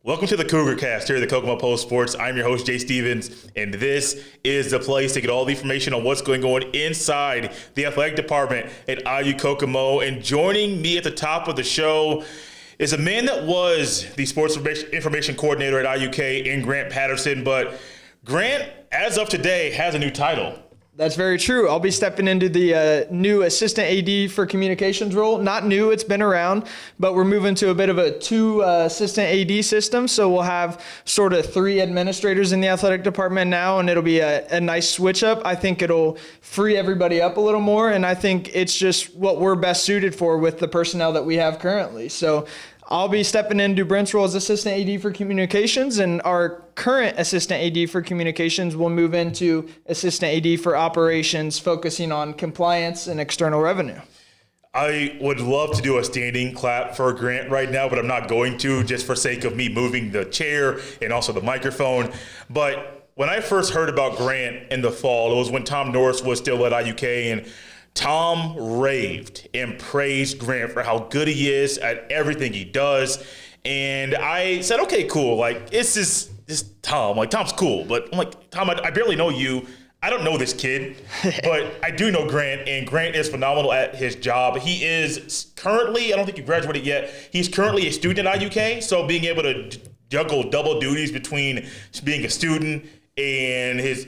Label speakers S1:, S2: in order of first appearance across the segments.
S1: Welcome to the Cougar Cast here at the Kokomo Post Sports. I'm your host, Jay Stevens, and this is the place to get all the information on what's going on inside the athletic department at IU Kokomo. And joining me at the top of the show is a man that was the sports information coordinator at IUK in Grant Patterson, but Grant, as of today, has a new title.
S2: That's very true. I'll be stepping into the new assistant AD for communications role. Not new, it's been around, but we're moving to a bit of a two assistant AD system. So we'll have sort of three administrators in the athletic department now, and it'll be a nice switch up. I think it'll free everybody up a little more, and I think it's just what we're best suited for with the personnel that we have currently. So I'll be stepping into Brent's role as assistant AD for communications, and our current assistant AD for communications will move into assistant AD for operations, focusing on compliance and external revenue.
S1: I would love to do a standing clap for Grant right now, but I'm not going to, just for sake of me moving the chair and also the microphone. But when I first heard about Grant in the fall, it was when Tom Norris was still at IUK, and Tom raved and praised Grant for how good he is at everything he does. And I said, okay, cool. Like, it's just Tom. Like, Tom's cool. But I'm like, Tom, I barely know you. I don't know this kid, but I do know Grant, and Grant is phenomenal at his job. He is currently, I don't think you graduated yet, he's currently a student at IUK, so being able to juggle double duties between being a student and his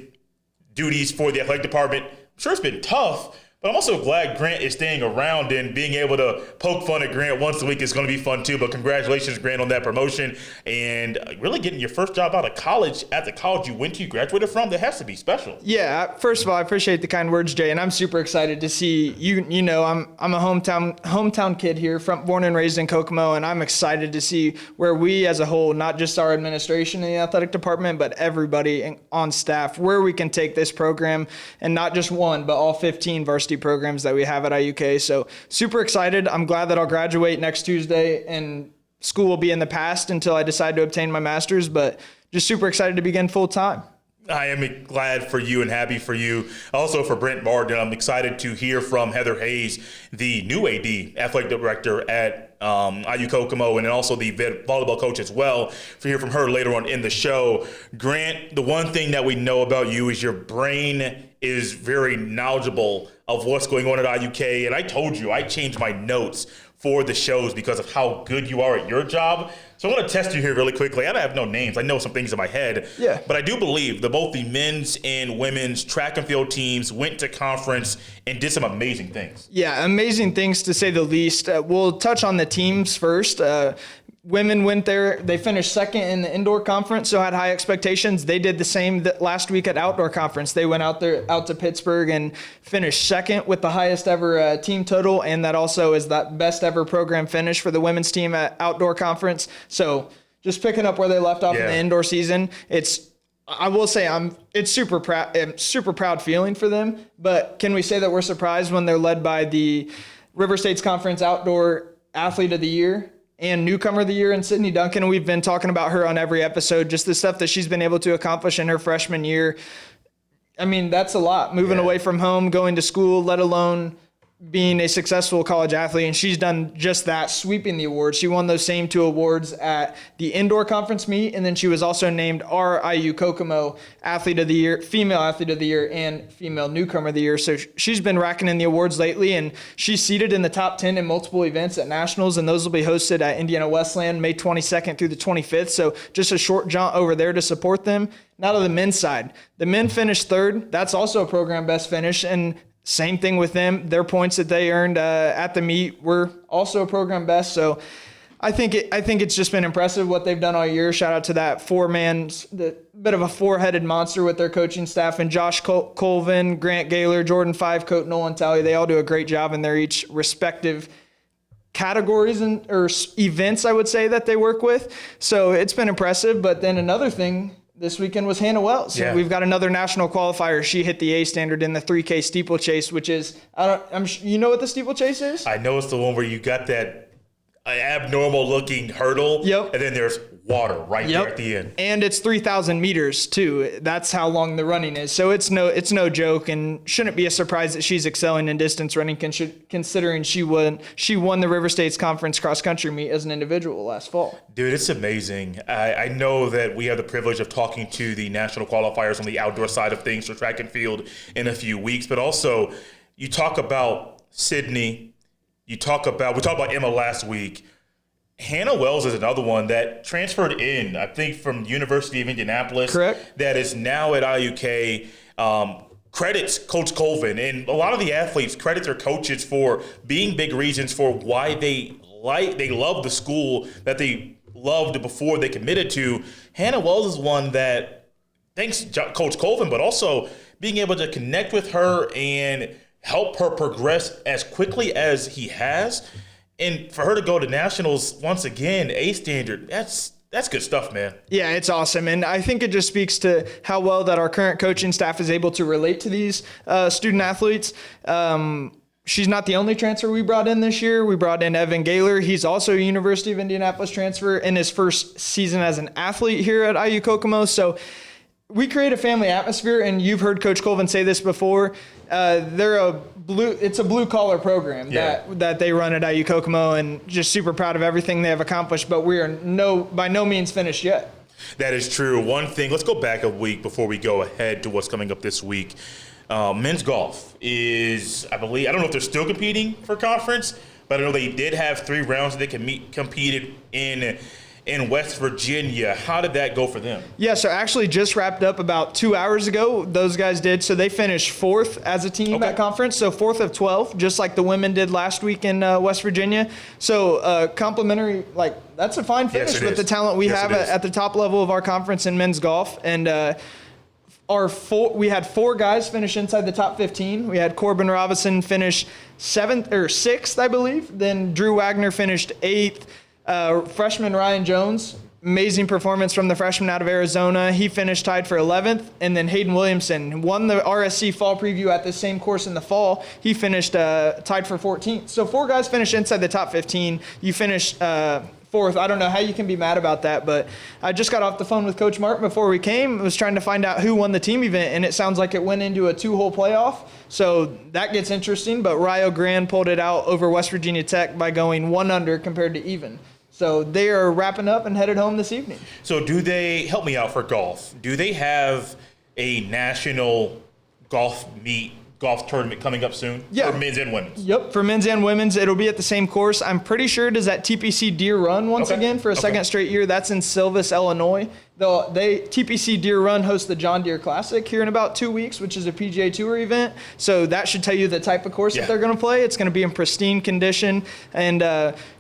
S1: duties for the athletic department, I'm sure it's been tough. But I'm also glad Grant is staying around, and being able to poke fun at Grant once a week is going to be fun too. But congratulations, Grant, on that promotion, and really getting your first job out of college at the college you went to, you graduated from. That has to be special.
S2: Yeah, first of all, I appreciate the kind words, Jay, and I'm super excited to see you. You know, I'm a hometown kid here, born and raised in Kokomo, and I'm excited to see where we as a whole, not just our administration in the athletic department, but everybody on staff, where we can take this program, and not just one, but all 15 varsity programs that we have at IUK. So super excited. I'm glad that I'll graduate next Tuesday, and school will be in the past until I decide to obtain my master's, but just super excited to begin full time.
S1: I am glad for you and happy for you. Also for Brent Barden, I'm excited to hear from Heather Hayes, the new AD, athletic director at IU Kokomo, and also the volleyball coach as well, to hear from her later on in the show. Grant, the one thing that we know about you is your brain is very knowledgeable of what's going on at IUK. And I told you, I changed my notes for the shows because of how good you are at your job. So I'm going to test you here really quickly. I don't have no names. I know some things in my head.
S2: Yeah.
S1: But I do believe that both the men's and women's track and field teams went to conference and did some amazing things.
S2: Yeah, amazing things to say the least. We'll touch on the teams first. Women went there. They finished second in the indoor conference, so had high expectations. They did the same last week at outdoor conference. They went out to Pittsburgh and finished second with the highest ever team total, and that also is that best ever program finish for the women's team at outdoor conference. So just picking up where they left off in the indoor season, I will say it's super proud feeling for them. But can we say that we're surprised when they're led by the River States Conference Outdoor Athlete of the Year and Newcomer of the Year in Sydney Duncan? We've been talking about her on every episode, just the stuff that she's been able to accomplish in her freshman year. I mean, that's a lot. Moving away from home, going to school, let alone being a successful college athlete, and she's done just that, sweeping the awards. She won those same two awards at the indoor conference meet, and then she was also named our IU Kokomo Athlete of the Year, Female Athlete of the Year, and Female Newcomer of the Year. So she's been racking in the awards lately, and she's seated in the top 10 in multiple events at nationals, and those will be hosted at Indiana Wesleyan May 22nd through the 25th. So just a short jaunt over there to support them. Now to the men's side. The men finished third. That's also a program best finish, and same thing with them. Their points that they earned at the meet were also a program best. So I think it's just been impressive what they've done all year. Shout out to that the bit of a four-headed monster with their coaching staff, and Josh Colvin, Grant Gaylor, Jordan Fivecoat, Nolan Talley. They all do a great job in their each respective categories or events, I would say, that they work with. So it's been impressive. But then another thing this weekend was Hannah Wells. Yeah. We've got another national qualifier. She hit the A standard in the 3K steeplechase, which is, you know what the steeplechase is?
S1: I know it's the one where you got that abnormal looking hurdle.
S2: Yep.
S1: And then there's water right there at the end.
S2: And it's 3,000 meters too. That's how long the running is. So it's no joke, and shouldn't be a surprise that she's excelling in distance running, considering she won the River States Conference cross country meet as an individual last fall.
S1: Dude, it's amazing. I know that we have the privilege of talking to the national qualifiers on the outdoor side of things for track and field in a few weeks, but also you talk about Sydney. We talked about Emma last week. Hannah Wells is another one that transferred in, I think, from University of Indianapolis.
S2: Correct.
S1: That is now at IUK. Credits Coach Colvin, and a lot of the athletes credit their coaches for being big reasons for why they love the school that they loved before they committed to. Hannah Wells is one that, thanks Coach Colvin, but also being able to connect with her and help her progress as quickly as he has. And for her to go to nationals once again, A standard, that's good stuff, man.
S2: Yeah, it's awesome. And I think it just speaks to how well that our current coaching staff is able to relate to these student athletes. She's not the only transfer we brought in this year. We brought in Evan Gaylor. He's also a University of Indianapolis transfer in his first season as an athlete here at IU Kokomo. So we create a family atmosphere, and you've heard Coach Colvin say this before. It's a blue collar program that they run at IU Kokomo, and just super proud of everything they have accomplished. But we are by no means finished yet.
S1: That is true. One thing, let's go back a week before we go ahead to what's coming up this week. Men's golf is, I believe, I don't know if they're still competing for conference, but I know they did have 3 rounds that they competed in West Virginia. How did that go for them?
S2: Yeah, so actually just wrapped up about 2 hours ago, those guys did. So they finished 4th as a team at conference, so 4th of 12, just like the women did last week in West Virginia. So complimentary, that's a fine finish with the talent we have at the top level of our conference in men's golf. And we had 4 guys finish inside the top 15. We had Corbin Robinson finish 6th, I believe. Then Drew Wagner finished 8th. Freshman Ryan Jones, amazing performance from the freshman out of Arizona. He finished tied for 11th. And then Hayden Williamson won the RSC fall preview at the same course in the fall. He finished tied for 14th. So 4 guys finished inside the top 15. You finished 4th. I don't know how you can be mad about that, but I just got off the phone with Coach Martin before we came. I was trying to find out who won the team event, and it sounds like it went into a 2-hole playoff. So that gets interesting, but Rio Grande pulled it out over West Virginia Tech by going 1 under compared to even. So they are wrapping up and headed home this evening.
S1: So do they, help me out for golf, do they have a national golf tournament coming up soon?
S2: Yeah.
S1: For men's and women's?
S2: Yep, for men's and women's. It'll be at the same course. I'm pretty sure it is at TPC Deer Run once again for a second straight year. That's in Silvis, Illinois. TPC Deer Run hosts the John Deere Classic here in about 2 weeks, which is a PGA Tour event. So that should tell you the type of course that they're going to play. It's going to be in pristine condition. And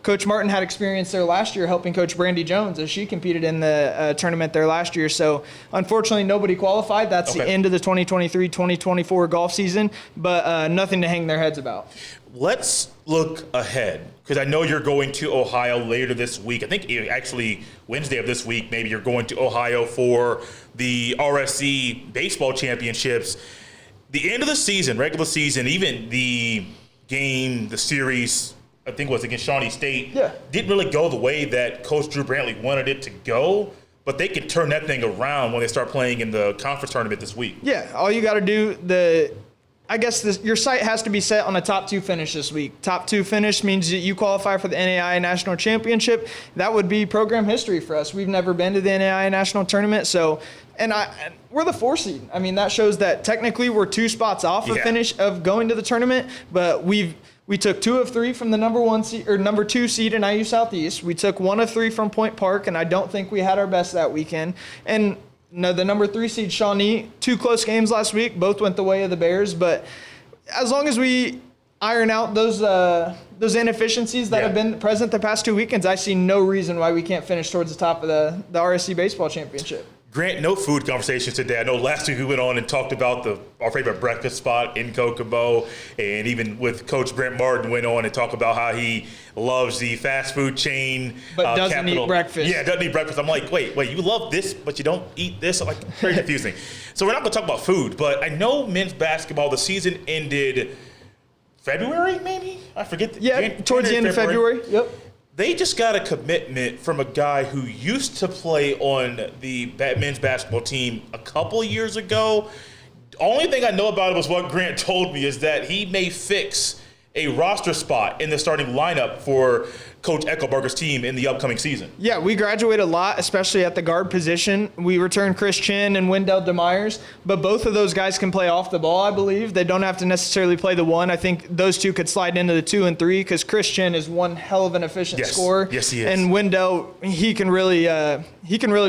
S2: Coach Martin had experience there last year helping Coach Brandy Jones as she competed in the tournament there last year. So unfortunately, nobody qualified. That's the end of the 2023-2024 golf season, but nothing to hang their heads about.
S1: Let's look ahead, because I know you're going to Ohio later this week. I think actually Wednesday of this week, maybe you're going to Ohio for the RSC baseball championships. The end of the season, regular season, even the series, I think was against Shawnee State, didn't really go the way that Coach Drew Brantley wanted it to go. But they can turn that thing around when they start playing in the conference tournament this week. Yeah,
S2: all you got to do, your sight has to be set on a top 2 finish this week. Top 2 finish means that you qualify for the NAIA National Championship. That would be program history for us. We've never been to the NAIA National Tournament, we're the 4 seed. I mean, that shows that technically we're 2 spots off of finish of going to the tournament, but we took 2 of 3 from the number 1 seed or number 2 seed in IU Southeast. We took 1 of 3 from Point Park, and I don't think we had our best that weekend. And no, the number 3 seed Shawnee, 2 close games last week, both went the way of the Bears. But as long as we iron out those inefficiencies that have been present the past 2 weekends, I see no reason why we can't finish towards the top of the RSC baseball championship.
S1: Grant, no food conversations today. I know last week we went on and talked about our favorite breakfast spot in Kokomo, and even with Coach Brent Martin went on and talked about how he loves the fast food chain.
S2: But doesn't eat breakfast.
S1: Yeah, doesn't eat breakfast. I'm like, wait, you love this, but you don't eat this? I'm like, very confusing. So we're not going to talk about food, but I know men's basketball, the season ended February, maybe? I forget.
S2: Towards the end of February. Yep.
S1: they just got a commitment from a guy who used to play on the men's basketball team a couple years ago. Only thing I know about it was what Grant told me is that he may fix a roster spot in the starting lineup for Coach Eckelbarger's team in the upcoming season.
S2: Yeah, we graduate a lot, especially at the guard position. We return Chris Chin and Wendell DeMyers, but both of those guys can play off the ball, I believe. They don't have to necessarily play the one. I think those two could slide into the 2 and 3 because Chris Chin is one hell of an efficient scorer.
S1: Yes, he is.
S2: And Wendell, he can really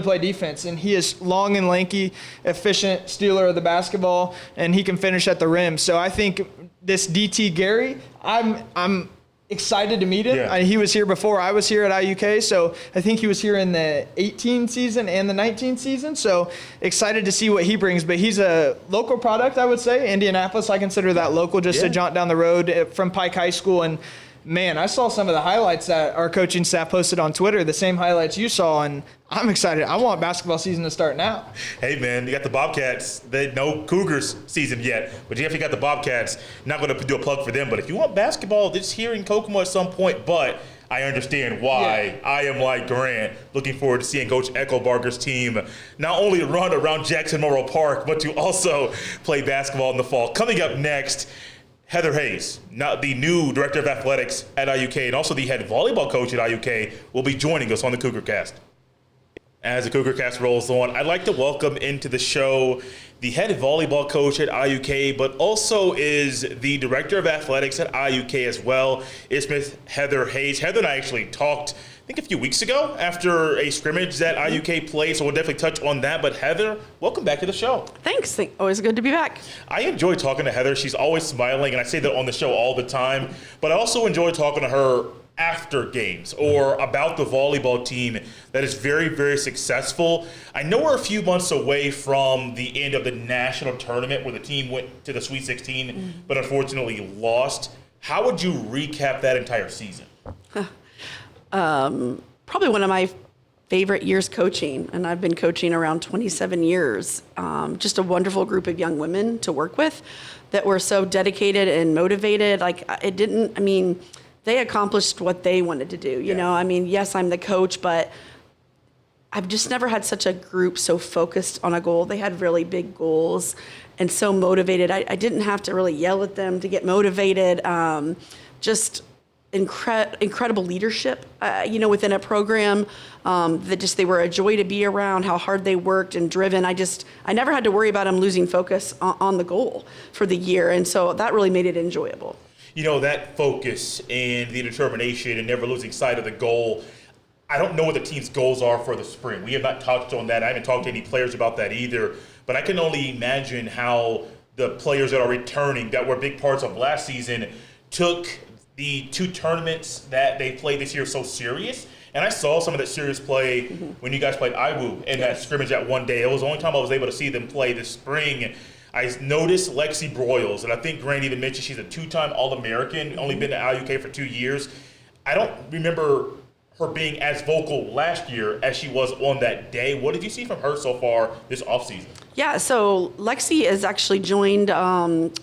S2: play defense, and he is long and lanky, efficient stealer of the basketball, and he can finish at the rim. So I think this DT Gary, I'm excited to meet him.
S1: Yeah.
S2: He was here before I was here at IUK, so I think he was here in the 18 season and the 19 season, so excited to see what he brings. But he's a local product, I would say. Indianapolis, I consider that local, just a jaunt down the road from Pike High School. And man, I saw some of the highlights that our coaching staff posted on Twitter, the same highlights you saw, and I'm excited. I want basketball season to start now.
S1: Hey, man, you got the Bobcats. They no Cougars season yet, but you definitely got the Bobcats. Not going to do a plug for them, but if you want basketball, it's here in Kokomo at some point, but I understand why. Yeah. I am like Grant, looking forward to seeing Coach Eckelbarger's team not only run around Jackson Memorial Park, but to also play basketball in the fall. Coming up next, Heather Hayes, the new director of athletics at IUK and also the head volleyball coach at IUK, will be joining us on the Cougar Cast. As the Cougar Cast rolls on, I'd like to welcome into the show the head volleyball coach at IUK, but also is the director of athletics at IUK as well. It's Miss Heather Hayes. Heather and I actually talked, I think, a few weeks ago after a scrimmage that IUK played, so we'll definitely touch on that. But Heather, welcome back to the show.
S3: Thanks. Always good to be back.
S1: I enjoy talking to Heather. She's always smiling, and I say that on the show all the time. But I also enjoy talking to her after games or about the volleyball team that is very, very successful. I know we're a few months away from the end of the national tournament where the team went to the Sweet 16, but unfortunately lost. How would you recap that entire season?
S3: Probably one of my favorite years coaching, and I've been coaching around 27 years. Just a wonderful group of young women to work with that were so dedicated and motivated. They accomplished what they wanted to do. You know, yes, I'm the coach, but I've just never had such a group so focused on a goal. They had really big goals and so motivated. I didn't have to really yell at them to get motivated. Just incredible leadership, within a program that they were a joy to be around, how hard they worked and driven. I never had to worry about them losing focus on the goal for the year. And so that really made it enjoyable.
S1: You know, that focus and the determination and never losing sight of the goal. I don't know what the team's goals are for the spring. We have not touched on that. I haven't talked to any players about that either. But I can only imagine how the players that are returning, that were big parts of last season, took the 2 tournaments that they played this year so serious. And I saw some of that serious play when you guys played IWU in that scrimmage that one day. It was the only time I was able to see them play this spring. I noticed Lexi Broyles, and I think Grant even mentioned she's a 2-time All-American, only been at IUK for 2 years. I don't remember her being as vocal last year as she was on that day. What did you see from her so far this offseason?
S3: Yeah, so Lexi has actually joined,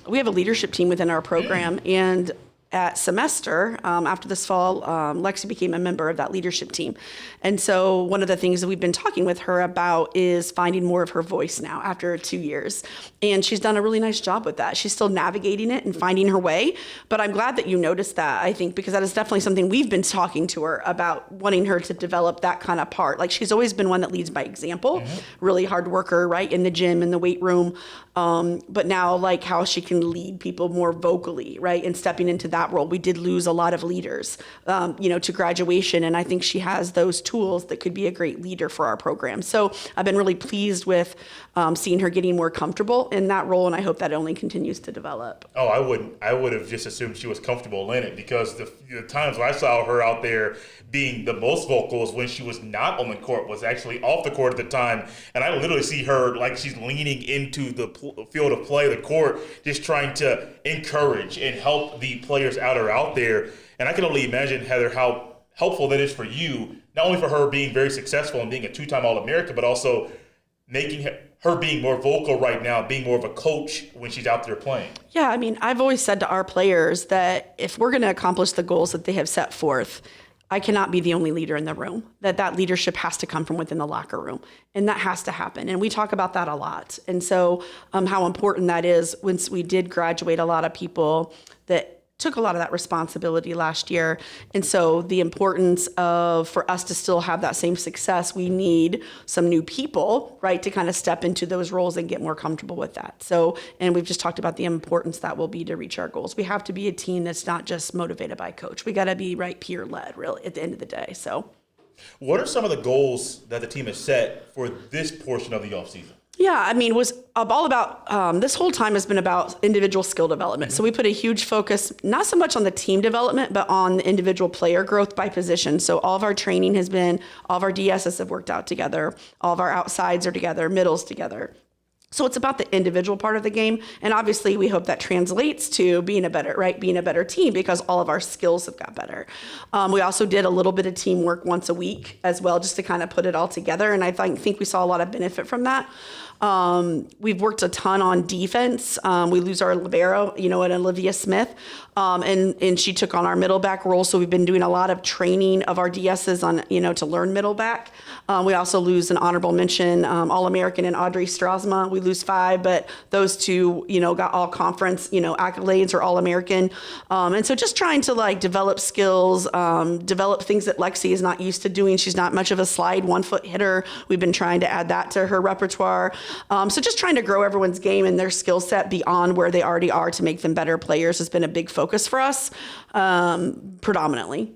S3: we have a leadership team within our program, and at semester, after this fall, Lexi became a member of that leadership team. And so one of the things that we've been talking with her about is finding more of her voice now after 2 years. And she's done a really nice job with that. She's still navigating it and finding her way. But I'm glad that you noticed that, I think, because that is definitely something we've been talking to her about, wanting her to develop that kind of part. Like, she's always been one that leads by example, really hard worker, right, in the gym, in the weight room. But now, like, how she can lead people more vocally, right, and stepping into that role. We did lose a lot of leaders, to graduation, and I think she has those tools that could be a great leader for our program. So I've been really pleased with seeing her getting more comfortable in that role, and I hope that only continues to develop.
S1: Oh, I would have just assumed she was comfortable in it, because the times when I saw her out there being the most vocal is when she was not on the court, was actually off the court at the time. And I literally see her like she's leaning into the field of play, the court, just trying to encourage and help the players out there. And I can only imagine, Heather, how helpful that is for you, not only for her being very successful and being a 2-time All-American, but also making her being more vocal right now, being more of a coach when she's out there playing.
S3: Yeah, I've always said to our players that if we're going to accomplish the goals that they have set forth, I cannot be the only leader in the room, that leadership has to come from within the locker room, and that has to happen. And we talk about that a lot. And so how important that is. Once we did graduate a lot of people that took a lot of that responsibility last year. And so the importance of, for us to still have that same success, we need some new people, right, to kind of step into those roles and get more comfortable with that. So, and we've just talked about the importance that will be to reach our goals. We have to be a team that's not just motivated by coach. We got to be, right, peer-led, really, at the end of the day. So,
S1: what are some of the goals that the team has set for this portion of the offseason?
S3: Yeah, I mean, was all about, this whole time has been about individual skill development. So we put a huge focus, not so much on the team development, but on the individual player growth by position. So all of our training has been, all of our DSs have worked out together, all of our outsides are together, middles together. So it's about the individual part of the game. And obviously we hope that translates to being a better team, because all of our skills have got better. We also did a little bit of teamwork once a week as well, just to kind of put it all together. And I think we saw a lot of benefit from that. We've worked a ton on defense. We lose our libero, and Olivia Smith, and she took on our middle back role. So we've been doing a lot of training of our DSs on, to learn middle back. We also lose an honorable mention, All-American and Audrey Strasma. We lose 5, but those two, got all conference, accolades or All-American. And so just trying to develop skills, develop things that Lexi is not used to doing. She's not much of a slide 1-foot hitter. We've been trying to add that to her repertoire. So just trying to grow everyone's game and their skill set beyond where they already are to make them better players has been a big focus for us, predominantly.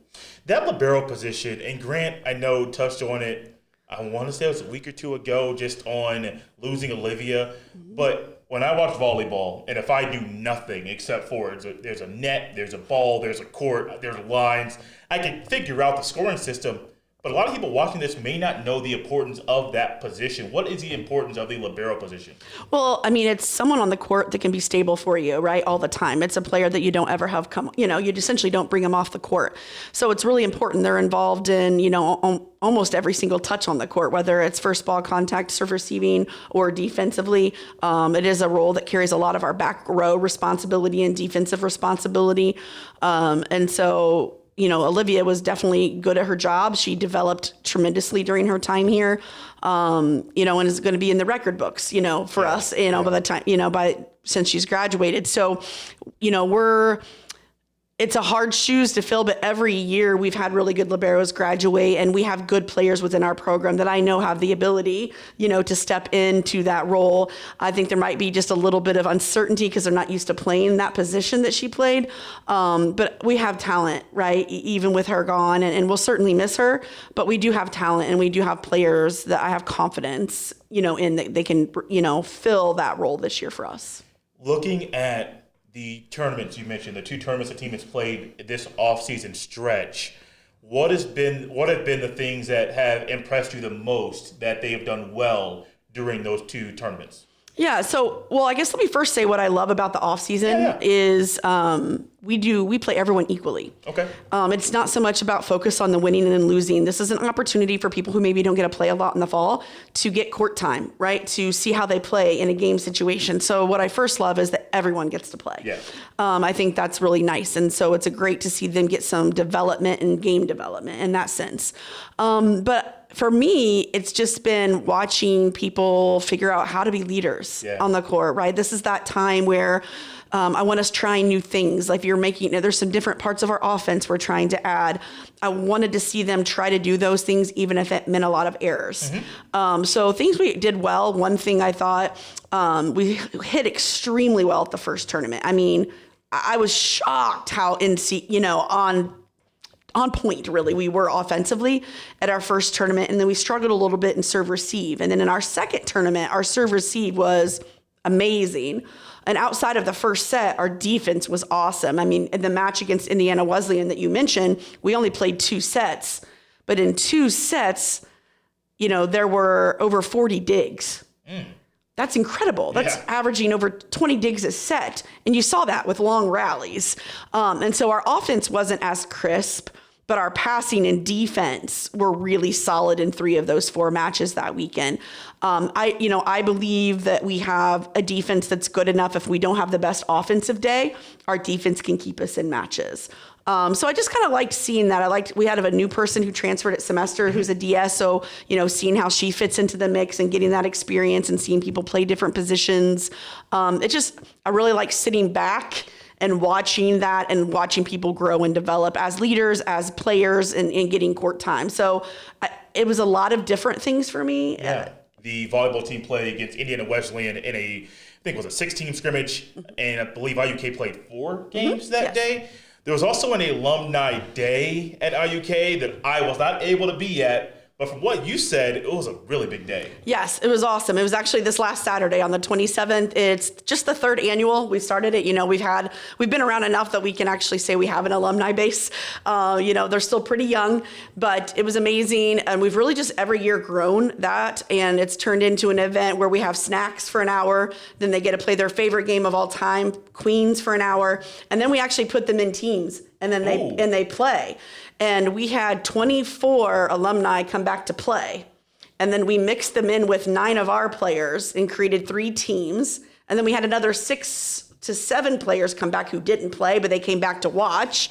S1: That libero position, and Grant, I know, touched on it, I want to say it was a week or two ago, just on losing Olivia. But when I watch volleyball, and if I do nothing except for there's a net, there's a ball, there's a court, there's lines, I can figure out the scoring system. But a lot of people watching this may not know the importance of that position. What is the importance of the libero position?
S3: Well, I mean, it's someone on the court that can be stable for you, right, all the time. It's a player that you don't ever have come, you essentially don't bring them off the court. So it's really important. They're involved in, almost every single touch on the court, whether it's first ball contact, serve receiving, or defensively. It is a role that carries a lot of our back row responsibility and defensive responsibility. And so, Olivia was definitely good at her job. She developed tremendously during her time here, and is going to be in the record books, for us, by the time, since she's graduated. So, it's a hard shoes to fill, but every year we've had really good liberos graduate, and we have good players within our program that I know have the ability, to step into that role. I think there might be just a little bit of uncertainty because they're not used to playing that position that she played. But we have talent, right? Even with her gone, and we'll certainly miss her, but we do have talent, and we do have players that I have confidence, in that they can, fill that role this year for us.
S1: Looking at the tournaments you mentioned, the 2 tournaments the team has played this offseason stretch, what have been the things that have impressed you the most that they have done well during those 2 tournaments? Yeah,
S3: so, I guess let me first say what I love about the offseason is we play everyone equally.
S1: Okay.
S3: It's not so much about focus on the winning and then losing. This is an opportunity for people who maybe don't get to play a lot in the fall to get court time, right? To see how they play in a game situation. So what I first love is that everyone gets to play.
S1: Yeah.
S3: I think that's really nice. And so it's great to see them get some development and game development in that sense. But for me, it's just been watching people figure out how to be leaders on the court, right? This is that time where I want us trying new things. Like there's some different parts of our offense we're trying to add. I wanted to see them try to do those things, even if it meant a lot of errors. Mm-hmm. So things we did well. One thing I thought we hit extremely well at the first tournament. I mean, I was shocked how on point, really, we were offensively at our first tournament, and then we struggled a little bit in serve receive. And then in our second tournament, our serve receive was amazing. And outside of the first set, our defense was awesome. I mean, in the match against Indiana Wesleyan that you mentioned, we only played 2 sets. But in 2 sets, there were over 40 digs. That's incredible. That's averaging over 20 digs a set. And you saw that with long rallies. And so our offense wasn't as crisp, but our passing and defense were really solid in 3 of those 4 matches that weekend. I believe that we have a defense that's good enough. If we don't have the best offensive day, our defense can keep us in matches. So I just kind of liked seeing that. We had a new person who transferred at semester who's a DS. So, seeing how she fits into the mix and getting that experience and seeing people play different positions. I really like sitting back and watching that and watching people grow and develop as leaders, as players, and getting court time. So it was a lot of different things for me.
S1: Yeah. The volleyball team played against Indiana Wesleyan in I think it was a 6-team scrimmage, and I believe IUK played 4 games that day. There was also an alumni day at IUK that I was not able to be at. But from what you said, it was a really big day.
S3: Yes, it was awesome. It was actually this last Saturday on the 27th. It's just the 3rd annual. We started it. We've been around enough that we can actually say we have an alumni base. They're still pretty young, but it was amazing. And we've really just every year grown that. And it's turned into an event where we have snacks for an hour. Then they get to play their favorite game of all time, Queens, for an hour. And then we actually put them in teams. And then they play. And we had 24 alumni come back to play. And then we mixed them in with 9 of our players and created 3 teams. And then we had another 6 to 7 players come back who didn't play, but they came back to watch.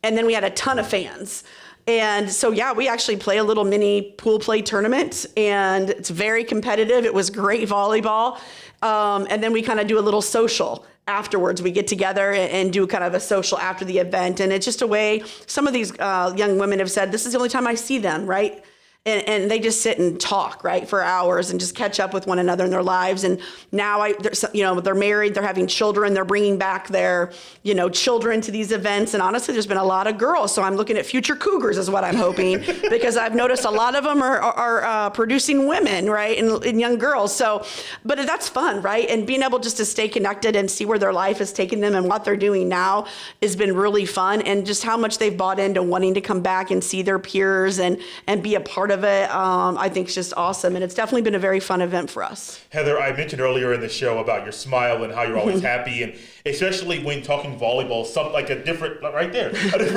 S3: And then we had a ton of fans. And so, we actually play a little mini pool play tournament, and it's very competitive. It was great volleyball. And then we kind of do a little social afterwards. We get together and do kind of a social after the event. And it's just a way, some of these young women have said, this is the only time I see them, right? And they just sit and talk, right, for hours and just catch up with one another in their lives. And now they're married, they're having children, they're bringing back their, children to these events. And honestly, there's been a lot of girls. So I'm looking at future Cougars is what I'm hoping, because I've noticed a lot of them are producing women, right, and young girls. So, but that's fun, right? And being able just to stay connected and see where their life has taken them and what they're doing now has been really fun. And just how much they've bought into wanting to come back and see their peers and be a part of it, I think is just awesome. And it's definitely been a very fun event for us.
S1: Heather, I mentioned earlier in the show about your smile and how you're always happy, and especially when talking volleyball, something like a different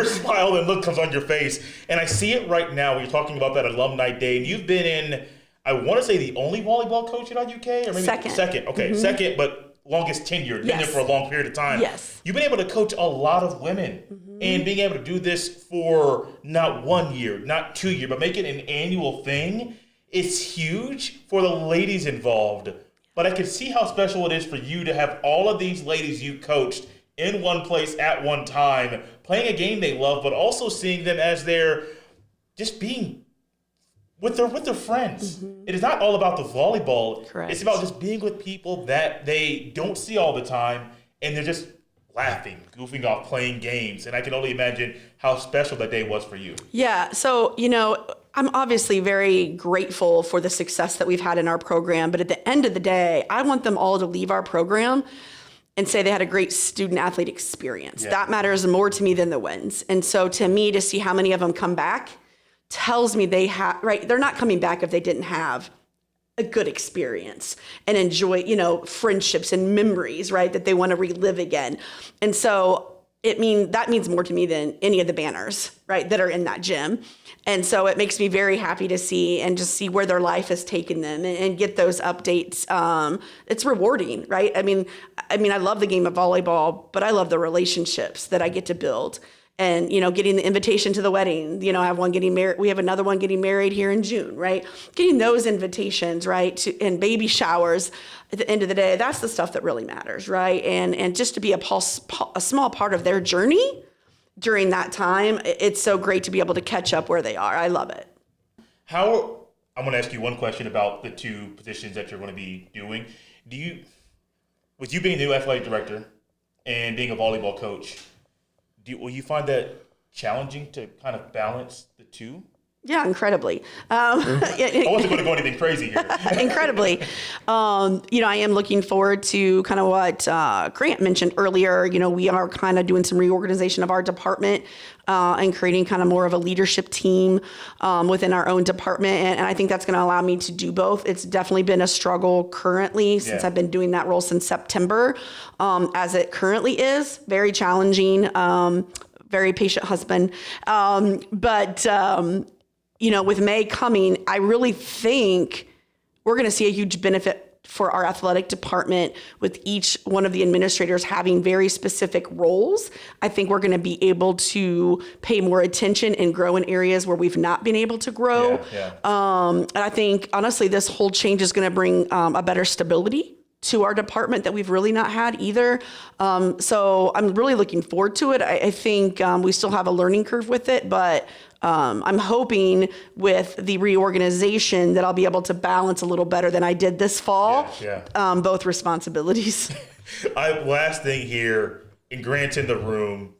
S1: smile and look comes on your face. And I see it right now when you're talking about that alumni day, and you've been in, I want to say, the only volleyball coach at IUK? Or maybe second. Okay, second, but longest tenured, been there for a long period of time.
S3: Yes.
S1: You've been able to coach a lot of women, and being able to do this for not 1 year, not 2 years, but make it an annual thing. It's huge for the ladies involved. But I can see how special it is for you to have all of these ladies you coached in one place at one time, playing a game they love, but also seeing them as they're just being with their friends. It is not all about the volleyball.
S3: Correct.
S1: It's about just being with people that they don't see all the time, and they're just laughing, goofing off, playing games. And I can only imagine how special that day was for you.
S3: Yeah. So, I'm obviously very grateful for the success that we've had in our program. But at the end of the day, I want them all to leave our program and say they had a great student athlete experience. Yeah. That matters more to me than the wins. And so to me, to see how many of them come back tells me they have, right? They're not coming back if they didn't have a good experience and enjoy, friendships and memories, right, that they want to relive again. And so that means more to me than any of the banners, right, that are in that gym. And so it makes me very happy to see and just see where their life has taken them and get those updates. It's rewarding, right? I mean, I love the game of volleyball, but I love the relationships that I get to build. And, getting the invitation to the wedding, I have one getting married. We have another one getting married here in June, right? Getting those invitations, right? And baby showers at the end of the day, that's the stuff that really matters, right? And just to be a small part of their journey during that time, it's so great to be able to catch up where they are. I love it.
S1: I'm going to ask you one question about the 2 positions that you're going to be doing. With you being a new athletic director and being a volleyball coach, will you find that challenging to kind of balance the 2?
S3: Yeah, incredibly.
S1: I wasn't going to go anything crazy here.
S3: Incredibly. I am looking forward to kind of what Grant mentioned earlier. We are kind of doing some reorganization of our department and creating kind of more of a leadership team within our own department. And I think that's going to allow me to do both. It's definitely been a struggle currently since I've been doing that role since September, as it currently is. Very challenging, very patient husband. With May coming, I really think we're going to see a huge benefit for our athletic department, with each one of the administrators having very specific roles, I think we're going to be able to pay more attention and grow in areas where we've not been able to grow. And I think, honestly, this whole change is going to bring a better stability to our department that we've really not had either. So I'm really looking forward to it. I think we still have a learning curve with it, but I'm hoping with the reorganization that I'll be able to balance a little better than I did this fall, both responsibilities.
S1: Last thing here, and Grant's in the room,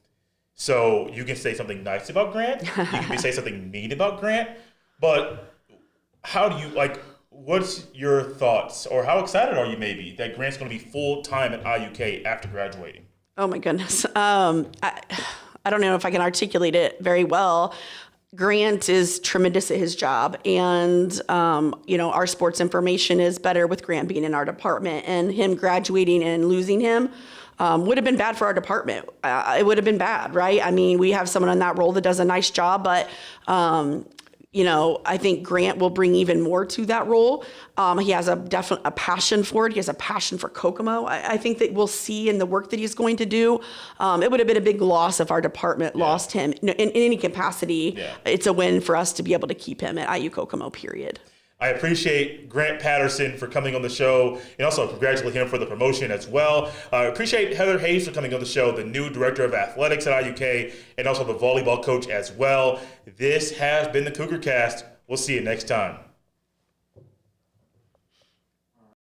S1: so you can say something nice about Grant, you can say something mean about Grant, but how do you, what's your thoughts, or how excited are you maybe that Grant's going to be full-time at IUK after graduating? Oh my goodness. I don't know if I can articulate it very well. Grant is tremendous at his job, and our sports information is better with Grant being in our department, and him graduating and losing him would have been bad for our department. It would have been bad, right? I mean, we have someone in that role that does a nice job, but I think Grant will bring even more to that role. He has a passion for it. He has a passion for Kokomo. I think that we'll see in the work that he's going to do. It would have been a big loss if our department lost him in any capacity. Yeah. It's a win for us to be able to keep him at IU Kokomo, period. I appreciate Grant Patterson for coming on the show, and also congratulate him for the promotion as well. I appreciate Heather Hayes for coming on the show, the new director of athletics at IUK, and also the volleyball coach as well. This has been the Cougar Cast. We'll see you next time.